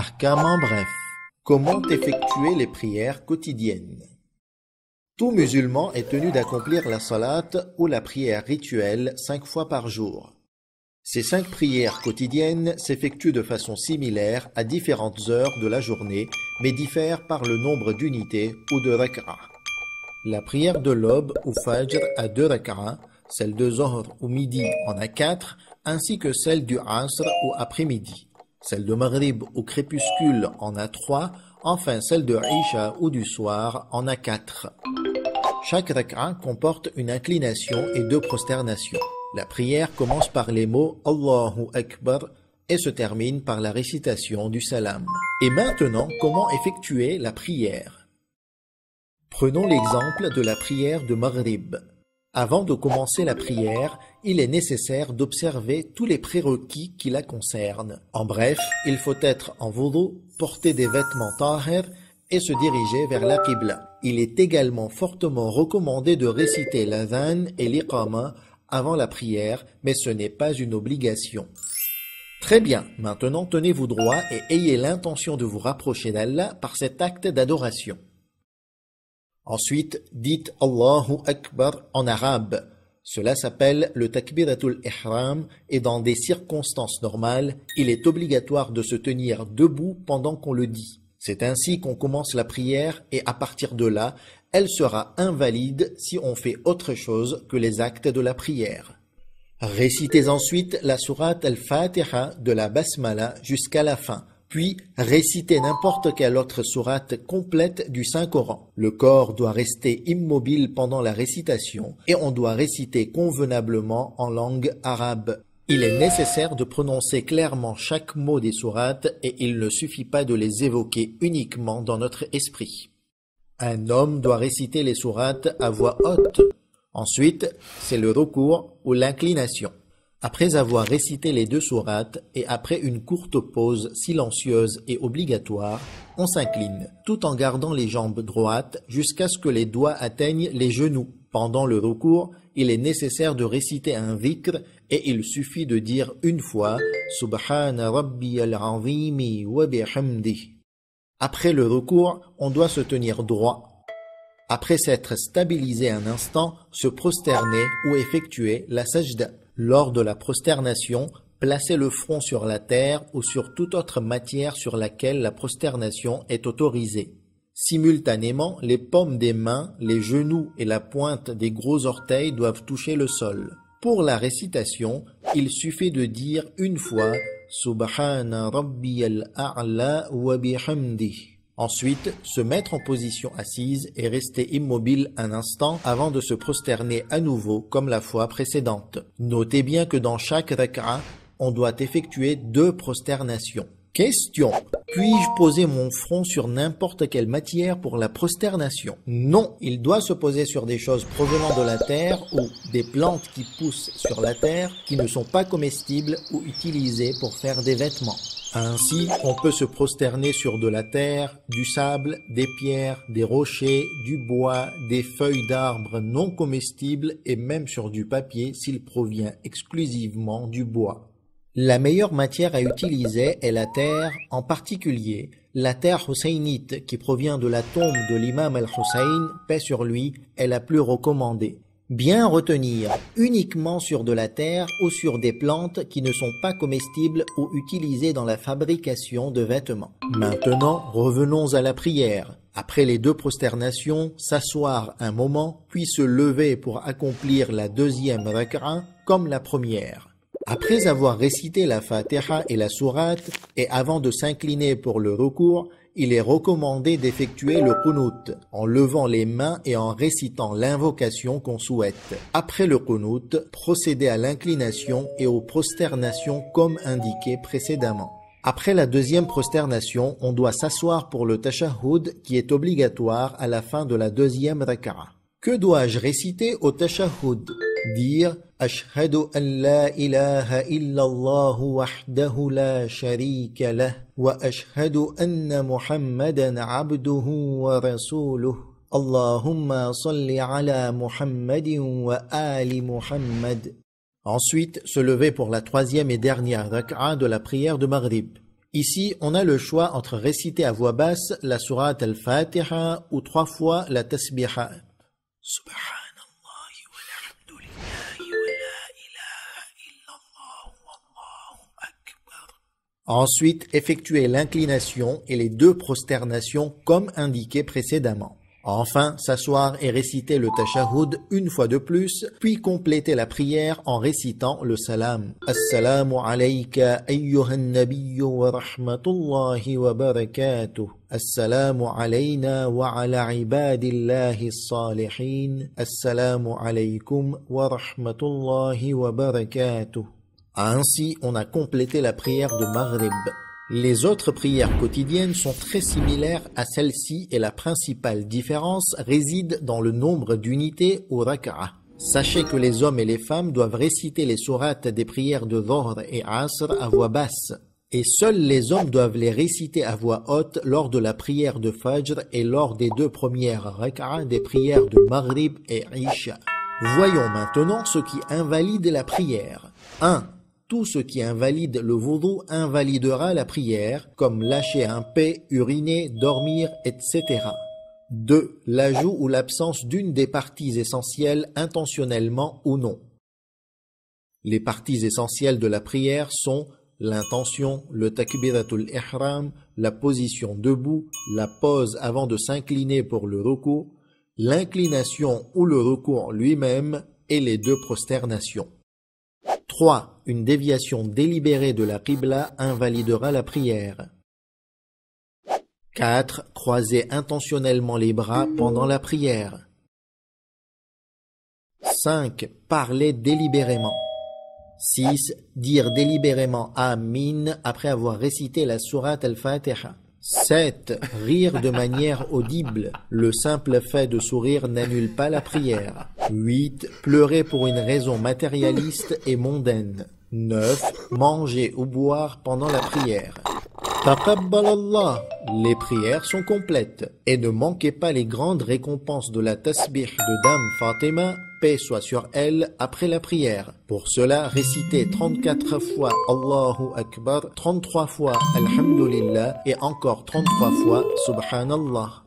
Ahkam en bref. Comment effectuer les prières quotidiennes? Tout musulman est tenu d'accomplir la salat ou la prière rituelle 5 fois par jour. Ces 5 prières quotidiennes s'effectuent de façon similaire à différentes heures de la journée, mais diffèrent par le nombre d'unités ou de rak'a. La prière de l'aube ou fajr a 2 rak'a, celle de Zohr ou midi en a 4, ainsi que celle du Asr ou après-midi. Celle de Maghrib ou crépuscule en a 3, enfin celle de Isha ou du soir en a 4. Chaque rak'a comporte une inclination et 2 prosternations. La prière commence par les mots Allahu Akbar et se termine par la récitation du salam. Et maintenant, comment effectuer la prière? Prenons l'exemple de la prière de Maghrib. Avant de commencer la prière, il est nécessaire d'observer tous les prérequis qui la concernent. En bref, il faut être en wudu, porter des vêtements tahir et se diriger vers la qibla. Il est également fortement recommandé de réciter l'adhan et l'iqama avant la prière, mais ce n'est pas une obligation. Très bien, maintenant tenez-vous droit et ayez l'intention de vous rapprocher d'Allah par cet acte d'adoration. Ensuite, dites Allahu Akbar en arabe. Cela s'appelle le takbiratul ihram et dans des circonstances normales, il est obligatoire de se tenir debout pendant qu'on le dit. C'est ainsi qu'on commence la prière et à partir de là, elle sera invalide si on fait autre chose que les actes de la prière. Récitez ensuite la sourate al-Fatiha de la Basmala jusqu'à la fin, puis récitez n'importe quelle autre sourate complète du Saint-Coran. Le corps doit rester immobile pendant la récitation et on doit réciter convenablement en langue arabe. Il est nécessaire de prononcer clairement chaque mot des sourates et il ne suffit pas de les évoquer uniquement dans notre esprit. Un homme doit réciter les sourates à voix haute. Ensuite, c'est le recours ou l'inclination. Après avoir récité les 2 sourates et après une courte pause silencieuse et obligatoire, on s'incline, tout en gardant les jambes droites jusqu'à ce que les doigts atteignent les genoux. Pendant le recours, il est nécessaire de réciter un dhikr et il suffit de dire une fois « Subhana Rabbiyal Azimi wa bihamdih ». Après le recours, on doit se tenir droit. Après s'être stabilisé un instant, se prosterner ou effectuer la sajda. Lors de la prosternation, placez le front sur la terre ou sur toute autre matière sur laquelle la prosternation est autorisée. Simultanément, les paumes des mains, les genoux et la pointe des gros orteils doivent toucher le sol. Pour la récitation, il suffit de dire une fois « Subhana Rabbiyal A'la wa bihamdih ». Ensuite, se mettre en position assise et rester immobile un instant avant de se prosterner à nouveau comme la fois précédente. Notez bien que dans chaque rak'a, on doit effectuer 2 prosternations. Question. Puis-je poser mon front sur n'importe quelle matière pour la prosternation? Non, il doit se poser sur des choses provenant de la terre ou des plantes qui poussent sur la terre qui ne sont pas comestibles ou utilisées pour faire des vêtements. Ainsi, on peut se prosterner sur de la terre, du sable, des pierres, des rochers, du bois, des feuilles d'arbres non comestibles et même sur du papier s'il provient exclusivement du bois. La meilleure matière à utiliser est la terre, en particulier la terre hussainite qui provient de la tombe de l'imam al-Hussein, paix sur lui, est la plus recommandée. Bien retenir, uniquement sur de la terre ou sur des plantes qui ne sont pas comestibles ou utilisées dans la fabrication de vêtements. Maintenant, revenons à la prière. Après les 2 prosternations, s'asseoir un moment, puis se lever pour accomplir la 2e rak'a comme la première. Après avoir récité la Fatiha et la sourate, et avant de s'incliner pour le recours, il est recommandé d'effectuer le qunut, en levant les mains et en récitant l'invocation qu'on souhaite. Après le qunut, procédez à l'inclination et aux prosternations comme indiqué précédemment. Après la 2e prosternation, on doit s'asseoir pour le tashahhud qui est obligatoire à la fin de la 2e rak'a. Que dois-je réciter au tashahhud? Dire Ashhadu an la ilaha illallah wahdahu la sharika lah wa ashhadu anna Muhammadan abduhu wa rasuluh. Allahumma salli ala Muhammadin wa ali Muhammad. Ensuite, se lever pour la 3e et dernière rak'a de la prière de Maghrib. Ici, on a le choix entre réciter à voix basse la sourate al-Fatiha ou 3 fois la tasbiha. Subhanallahi walhamdulillahi wa la ilaha illallah wallahu akbar. Ensuite, effectuer l'inclination et les 2 prosternations comme indiqué précédemment. Enfin, s'asseoir et réciter le tashahhud une fois de plus, puis compléter la prière en récitant le salam. Assalamu alayka ayyuhan nabiyyu wa rahmatullahi wa barakatuh. Assalamu alayna wa ala ibadillahi s-salihin. Assalamu alaykum wa rahmatullahi wa barakatuh. Ainsi, on a complété la prière de Maghrib. Les autres prières quotidiennes sont très similaires à celle-ci et la principale différence réside dans le nombre d'unités ou rak'a. Sachez que les hommes et les femmes doivent réciter les sourates des prières de Dhuhr et Asr à voix basse. Et seuls les hommes doivent les réciter à voix haute lors de la prière de Fajr et lors des 2 premières rak'a des prières de Maghrib et Isha. Voyons maintenant ce qui invalide la prière. 1. Tout ce qui invalide le wudu invalidera la prière, comme lâcher un pet, uriner, dormir, etc. 2. L'ajout ou l'absence d'une des parties essentielles intentionnellement ou non. Les parties essentielles de la prière sont l'intention, le takbiratul ihram, la position debout, la pause avant de s'incliner pour le ruku', l'inclination ou le ruku' lui-même et les 2 prosternations. 3. Une déviation délibérée de la qibla invalidera la prière. 4. Croiser intentionnellement les bras pendant la prière. 5. Parler délibérément. 6. Dire délibérément Amin après avoir récité la sourate al-Fatiha. 7. Rire de manière audible. Le simple fait de sourire n'annule pas la prière. 8. Pleurer pour une raison matérialiste et mondaine. 9. Manger ou boire pendant la prière. Taqabbalallah. Les prières sont complètes. Et ne manquez pas les grandes récompenses de la tasbih de Dame Fatima, paix soit sur elle, après la prière. Pour cela, récitez 34 fois Allahu Akbar, 33 fois Alhamdulillah et encore 33 fois Subhanallah.